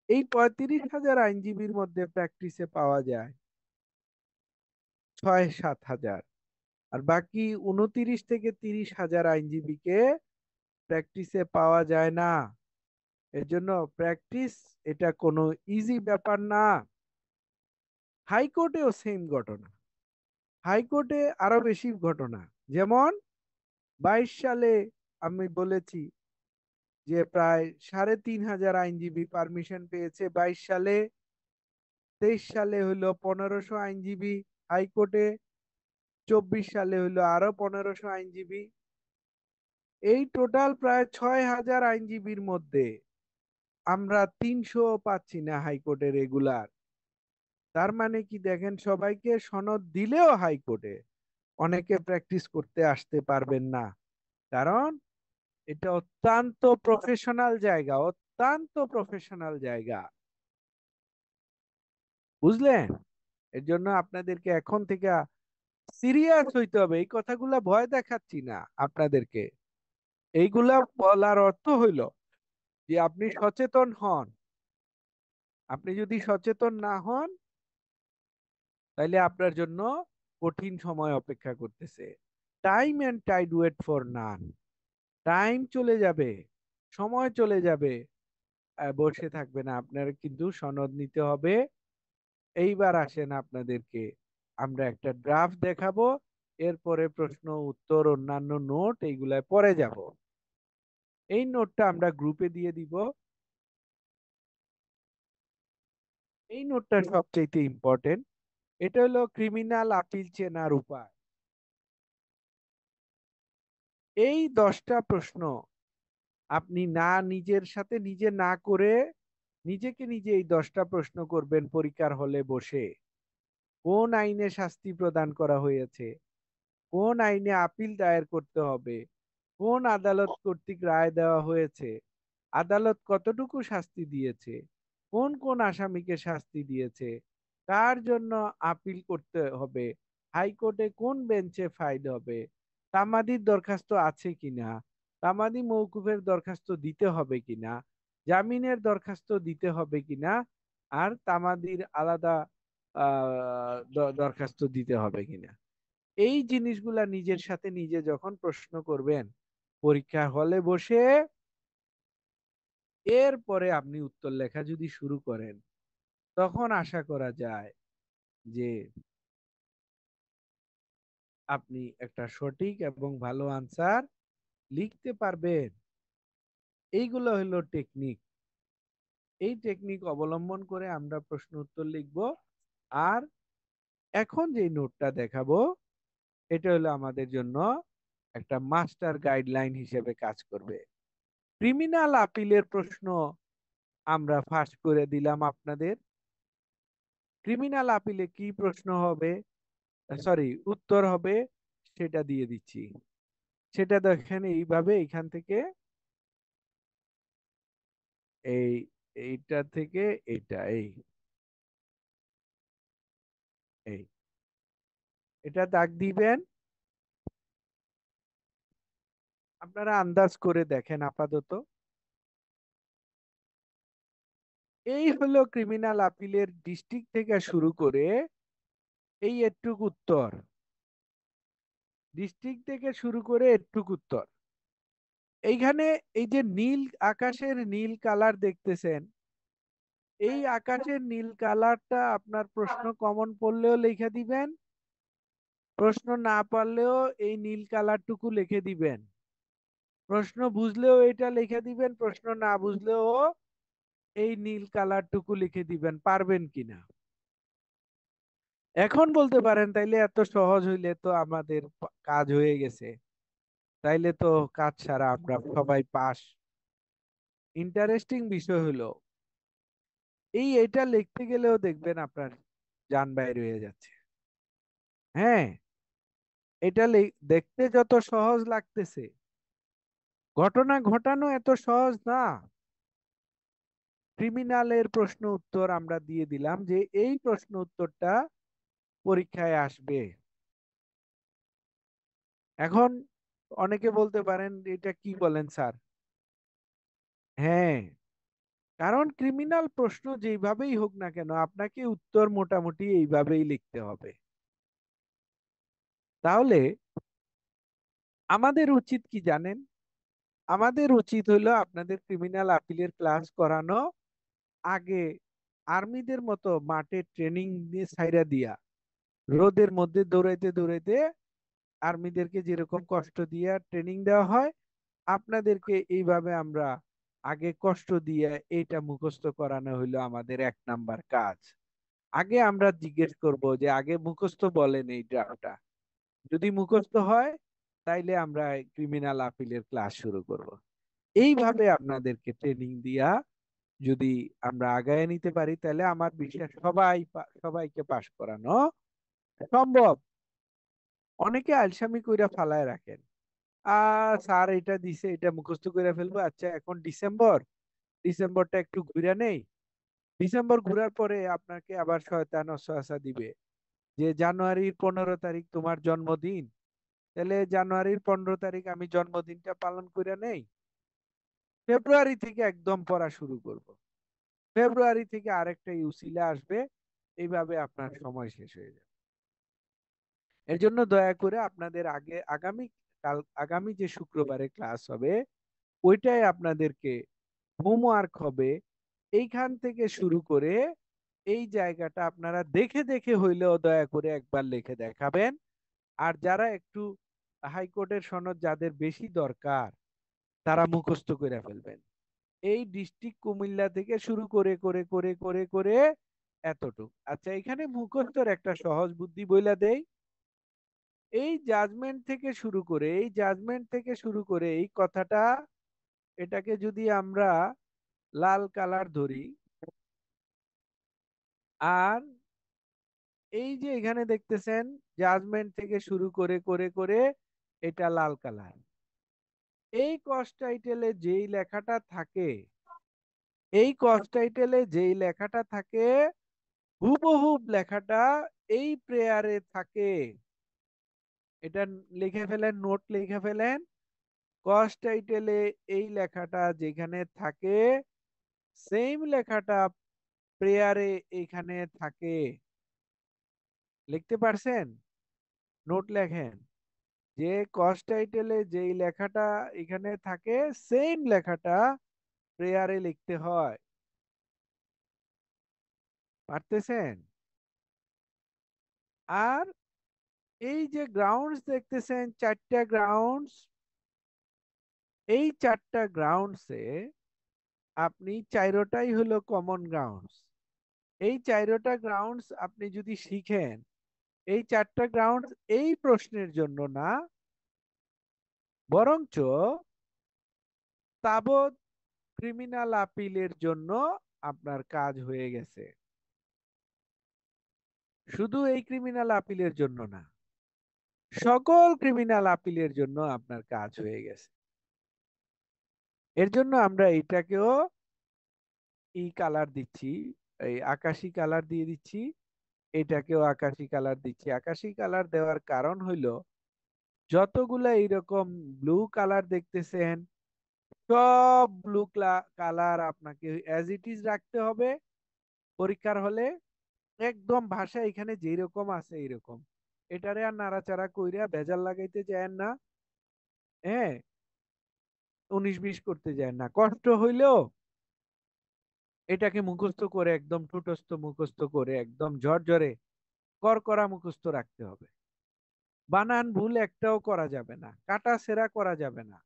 এই 35,000 আইনজীবীর মধ্যে প্র্যাকটিসে পাওয়া যায় 6-7 হাজার, আর বাকি 29 থেকে 30 হাজার আইনজীবীকে প্র্যাকটিসে পাওয়া যায় না। এর জন্য প্র্যাকটিস এটা কোনো ইজি ব্যাপার না। হাইকোর্টেও সেম ঘটনা, হাইকোর্টে আরো বেশি ঘটনা। যেমন 22 সালে আমি বলেছি যে প্রায় 3,500 আইনজীবী পারমিশন পেয়েছে 22 সালে। 23 সালে হলো 1500 আইনজীবী হাইকোর্টে, 24 সালে হলো আরো 1500 আইনজীবী। এই টোটাল প্রায় 6000 আইনজীবীর মধ্যে আমরা 300 পাচ্ছি না হাইকোর্টে রেগুলার। তার মানে কি দেখেন, সবাইকে সনদ দিলেও হাইকোর্টে অনেকে প্র্যাকটিস করতে আসতে পারবেন না, কারণ এটা অত্যন্ত প্রফেশনাল জায়গা, অত্যন্ত প্রফেশনাল জায়গা। বুঝলেন? এর জন্য আপনাদেরকে এখন থেকে সিরিয়াস হইতে হবে। এই কথাগুলা ভয় দেখাচ্ছি না আপনাদেরকে, এইগুলা বলার অর্থ হইল যে আপনি সচেতন হন। আপনি যদি সচেতন না হন, তাহলে আপনার জন্য কঠিন সময় অপেক্ষা করতেছে। Time and tide wait for none. Time চলে যাবে, সময় চলে যাবে, বসে থাকবে না। আপনার কিন্তু সনদ নিতে হবে। এইবার আসেন, আপনাদেরকে আমরা একটা ড্রাফট দেখাবো, এরপরে প্রশ্ন উত্তর অন্যান্য নোট এইগুলায় পরে যাব। এই নোটটা আমরা গ্রুপে দিয়ে দিব। এই নোটটা সবচেয়ে ইম্পর্টেন্ট। এটা হলো ক্রিমিনাল আপিল চেনার উপায়। এই 10টা প্রশ্ন আপনি না নিজের সাথে নিজে না করে নিজেকে নিজে এই 10টা প্রশ্ন করবেন পরীক্ষার হলে বসে। কোন আইনে শাস্তি প্রদান করা হয়েছে, কোন আইনে আপিল দায়ের করতে হবে, কোন আদালত কর্তৃক রায় দেওয়া হয়েছে, আদালত কতটুকু শাস্তি দিয়েছে, কোন কোন আসামিকে শাস্তি দিয়েছে, কার জন্য আপিল করতে হবে, হাইকোর্টে কোন বেঞ্চে ফাইল হবে, তামাদির দরখাস্ত আছে কিনা, তামাদি মওকুফের দরখাস্ত দিতে হবে কিনা, জামিনের দরখাস্ত দিতে হবে কিনা, আর তামাদির আলাদা দরখাস্ত দিতে হবে কিনা। এই জিনিসগুলা নিজের সাথে নিজে যখন প্রশ্ন করবেন পরীক্ষা হলে বসে, এরপরে আপনি উত্তর লেখা যদি শুরু করেন, তখন আশা করা যায় যে আপনি একটা সঠিক এবং ভালো আনসার লিখতে পারবেন। এইগুলো হলো টেকনিক। এই টেকনিক অবলম্বন করে আমরা প্রশ্ন উত্তর লিখব। আর এখন যে নোটটা দেখাবো, এটা হলো আমাদের জন্য একটা মাস্টার গাইডলাইন হিসেবে কাজ করবে। ক্রিমিনাল আপিলের প্রশ্ন আমরা ফাঁস করে দিলাম আপনাদের। ক্রিমিনাল আপিলে কি প্রশ্ন হবে, সরি উত্তর হবে, সেটা দিয়ে দিচ্ছি। সেটা দেখেন এইভাবে, এখান থেকে এই এইটা থেকে এটা এই এই এটা দাগ দিবেন। আপনারা আন্দাজ করে দেখেন আপাতত। এই হলো ক্রিমিনাল আপিলের ডিস্ট্রিক্ট থেকে শুরু করে এই এটুক উত্তর, ডিস্ট্রিক্ট থেকে শুরু করে এটুক উত্তর। এইখানে এই যে নীল আকাশের নীল কালার দেখতেছেন, এই আকাশের নীল কালারটা আপনার প্রশ্ন কমন পড়লেও লিখে দিবেন, প্রশ্ন না পারলেও এই নীল কালারটুকু লিখে দিবেন। প্রশ্ন বুঝলেও এটা লিখে দিবেন, প্রশ্ন না বুঝলেও এই নীল কালারটুকু লিখে দিবেন। পারবেন কিনা? এখন বলতে পারেন তাইলে এত সহজ হইলে তো আমাদের কাজ হয়ে গেছে, তাইলে তো কাজ ছাড়া আমরা সবাই পাস। ইন্টারেস্টিং বিষয় হলো এটা লিখতে গেলেও দেখবেন আপনার জান বাইরে হয়ে যাচ্ছে। হ্যাঁ, এটা দেখতে যত সহজ লাগতেছে, ঘটনা ঘটানো এত সহজ না। ক্রিমিনালের প্রশ্ন উত্তর আমরা দিয়ে দিলাম যে এই প্রশ্ন উত্তরটা পরীক্ষায় আসবে। এখন অনেকে বলতে পারেন এটা কি বলেন স্যার? হ্যাঁ, কারণ ক্রিমিনাল প্রশ্ন যেভাবেই হোক না কেন আপনাকে উত্তর মোটামুটি এইভাবেই লিখতে হবে। তাহলে আমাদের উচিত কি জানেন? আমাদের উচিত হলো আপনাদের ক্রিমিনাল আপিলের ক্লাস করানো, আগে আর্মিদের মতো মাঠে ট্রেনিং দিয়ে ছাইরা দিয়া, রোদের মধ্যে দৌড়াইতে দৌড়াইতে আর্মিদেরকে যেরকম কষ্ট দিয়ে ট্রেনিং দেওয়া হয়, আপনাদেরকে এইভাবে আমরা আগে কষ্ট দিয়ে এইটা মুখস্থ করানো হইলো আমাদের 1 নাম্বার কাজ। আগে আমরা জিজ্ঞেস করব যে আগে মুখস্থ বলেন এই ড্রাফটটা, যদি মুখস্থ হয় তাইলে আমরা ক্রিমিনাল আপিলের ক্লাস শুরু করব। এইভাবে আপনাদেরকে ট্রেনিং দিয়া যদি আমরা আগায় নিতে পারি তাহলে আমার বিশ্বাস সবাইকে পাশ করানো সম্ভব। অনেকে আলসামি কইরা ফালায় রাখেন, স্যার এটা দিছে এটা মুখস্থ করে ফেলবো, আচ্ছা এখন ডিসেম্বরটা একটু ঘুরে নেই। ডিসেম্বর ঘোরার পরে আপনাকে আবার শয়তান ওয়াসওয়াসা দিবে যে জানুয়ারির 15 তারিখ তোমার জন্মদিন, তাহলে জানুয়ারির 15 তারিখ আমি জন্মদিনটা পালন করে নেই, ফেব্রুয়ারি থেকে একদম পড়া শুরু করব, ফেব্রুয়ারি থেকে আরেকটা ইউসিলে আসবে, এইভাবে আপনার সময় শেষ হয়ে যাবে। এর জন্য দয়া করে আপনাদের আগামী যে শুক্রবারে ক্লাস হবে ওইটাই আপনাদেরকে হোমওয়ার্ক হবে। এইখান থেকে শুরু করে এই জায়গাটা আপনারা দেখে দেখে হইলেও দয়া করে একবার লিখে দেখাবেন। আর যারা একটু হাইকোর্টের সনদ যাদের বেশি দরকার তারা মুখস্থ করে ফেলবেন। এই ডিস্ট্রিক্ট কুমিল্লা থেকে শুরু করে করে করে করে করে এতটুক। আচ্ছা, এখানে মুখস্থর একটা সহজ বুদ্ধি বইলা দেই। এই জাজমেন্ট থেকে শুরু করে এই কথাটা, এটাকে যদি আমরা লাল কালার ধরি, আর এই যে এখানে দেখতেছেন জাজমেন্ট থেকে শুরু করে করে করে এটা লাল কালার, এই কস্ট টাইটেলে যেই লেখাটা থাকে হুবহুব লেখাটা এই প্রেয়ারে থাকে। এটা লিখে ফেলেন, নোট লিখে ফেলেন। কস্ট টাইটেলে এই লেখাটা যেখানে থাকে সেম লেখাটা প্রেয়ারে এখানে থাকে। লিখতে পারছেন? নোট লেখেন যে কস্ট টাইটেলে যেই লেখাটা এখানে থাকে সেম লেখাটা প্রেয়ারে লিখতে হয়। পারতেছেন? আর এই যে গ্রাউন্ডস দেখতেছেন, 4টা গ্রাউন্ডস, এই 4টা গ্রাউন্ডসে আপনি 4টাই হলো কমন গ্রাউন্ডস। এই 4টা গ্রাউন্ডস আপনি যদি শিখেন, এই 4টা গ্রাউন্ডস এই প্রশ্নের জন্য না, বরঞ্চ তাবৎ ক্রিমিনাল আপিলের জন্য আপনার কাজ হয়ে গেছে। শুধু এই ক্রিমিনাল আপিলের জন্য না, সকল ক্রিমিনাল আপিলের জন্য আপনার কাজ হয়ে গেছে। এর জন্য আমরা এটাকেও কালার দিচ্ছি, এই আকাশি কালার দিয়ে দিচ্ছি, এটাকেও আকাশি কালার দিচ্ছি। আকাশি কালার দেওয়ার কারণ হইল যতগুলা এইরকম ব্লু কালার দেখতেছেন সব ব্লু কালার আপনাকে অ্যাজ ইট ইজ রাখতে হবে পরীক্ষার হলে। একদম ভাষা এখানে যেরকম আছে এইরকম, এটারে আর নাড়াচাড়া কইরা ভেজাল লাগাইতে যায় না, হ্যাঁ, 19-20 করতে যায় না। কষ্ট হইলেও এটাকে মুখস্থ করে একদম ঠুটস্থ মুখস্থ করে একদম ঝরঝরে করকরা মুখস্থ রাখতে হবে। বানান ভুল একটাও করা যাবে না, কাটা সেরা করা যাবে না।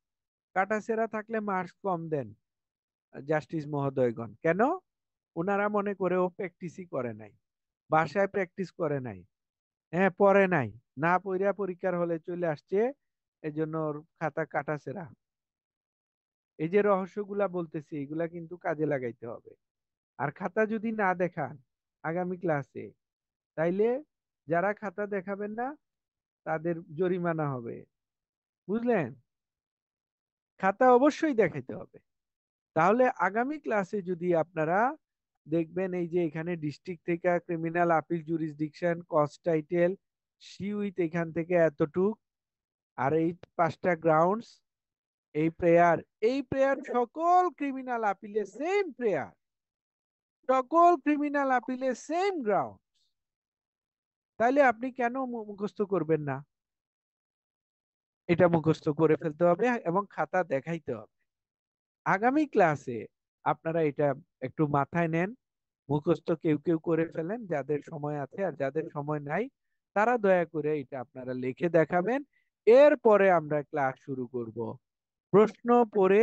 কাটা সেরা থাকলে মার্কস কম দেন জাস্টিস মহোদয়গণ। কেন? ওনারা মনে করে ও প্র্যাকটিসই করে নাই, বাসায় প্র্যাকটিস করে নাই, হ্যাঁ পড়ে নাই, না পড়িয়া পরীক্ষার হলে চলে আসছে, এই জন্য ওর খাতা কাটা সেরা। এই যে রহস্যগুলা বলতেছি এগুলা কিন্তু কাজে লাগাইতে হবে। আর খাতা যদি না দেখান আগামী ক্লাসে, তাইলে যারা খাতা দেখাবেন না তাদের জরিমানা হবে, বুঝলেন? খাতা অবশ্যই দেখাইতে হবে। তাহলে আগামী ক্লাসে যদি আপনারা দেখবেন এই যে এখানে ডিস্ট্রিক্ট থেকে criminal appeal jurisdiction, cost title, সিউইথ এখান থেকে এতটুক, আর এই 5টা গ্রাউন্ডস, এই প্রেয়ার সকল ক্রিমিনাল আপিলে সেম প্রেয়ার, সকল ক্রিমিনাল আপিলে সেম গ্রাউন্ড। তাহলে আপনি কেন মুখস্থ করবেন না? এটা মুখস্থ করে ফেলতে হবে এবং খাতা দেখাইতে হবে। আগামী ক্লাসে আপনারা এটা একটু মাথায় নেন, মুখস্থ কেউ কেউ করে ফেলেন যাদের সময় আছে, আর যাদের সময় নাই তারা দয়া করে এটা আপনারা লিখে দেখাবেন। এরপরে আমরা ক্লাস শুরু করব, প্রশ্ন পড়ে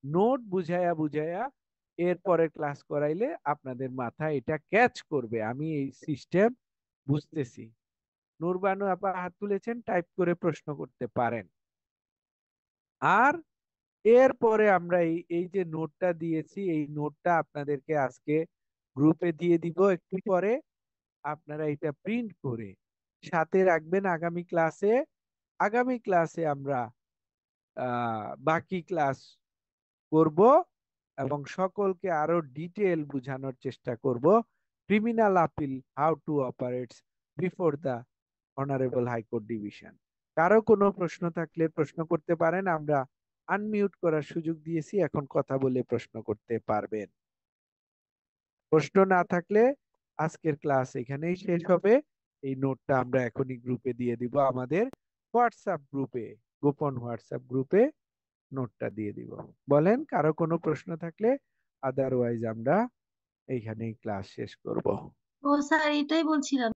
নোট বুঝায়া বুঝায়া এরপরে ক্লাস করাইলে আপনাদের মাথায় এটা ক্যাচ করবে, আমি এই সিস্টেম বুঝতেছি। নূরবানু আপা হাত তুলেছেন, টাইপ করে প্রশ্ন করতে পারেন। আর এরপরে আমরা এই যে নোটটা দিয়েছি, এই নোটটা আপনাদেরকে আজকে গ্রুপে দিয়ে দিব একটু পরে। আপনারা এটা প্রিন্ট করে সাথে রাখবেন আগামী ক্লাসে আমরা বাকি ক্লাস করব এবং সকলকে আরো ডিটেল বোঝানোর চেষ্টা করব। Criminal appeal how to operates before the honourable high court division. কারো কোনো প্রশ্ন থাকলে প্রশ্ন করতে পারেন, আমরা আনমিউট করার সুযোগ দিয়েছি, এখন কথা বলে প্রশ্ন করতে পারবেন। প্রশ্ন না থাকলে আজকের ক্লাস এখানেই শেষ হবে। এই নোটটা আমরা এখনই গ্রুপে দিয়ে দিব, আমাদের হোয়াটসঅ্যাপ গ্রুপে, গোপন হোয়াটসঅ্যাপ গ্রুপে নোটটা দিয়ে দিব। বলেন কারো কোনো প্রশ্ন থাকলে, আদারওয়াইজ আমরা এইখানেই ক্লাস শেষ করব। ও স্যার, এটাই বলছিলাম।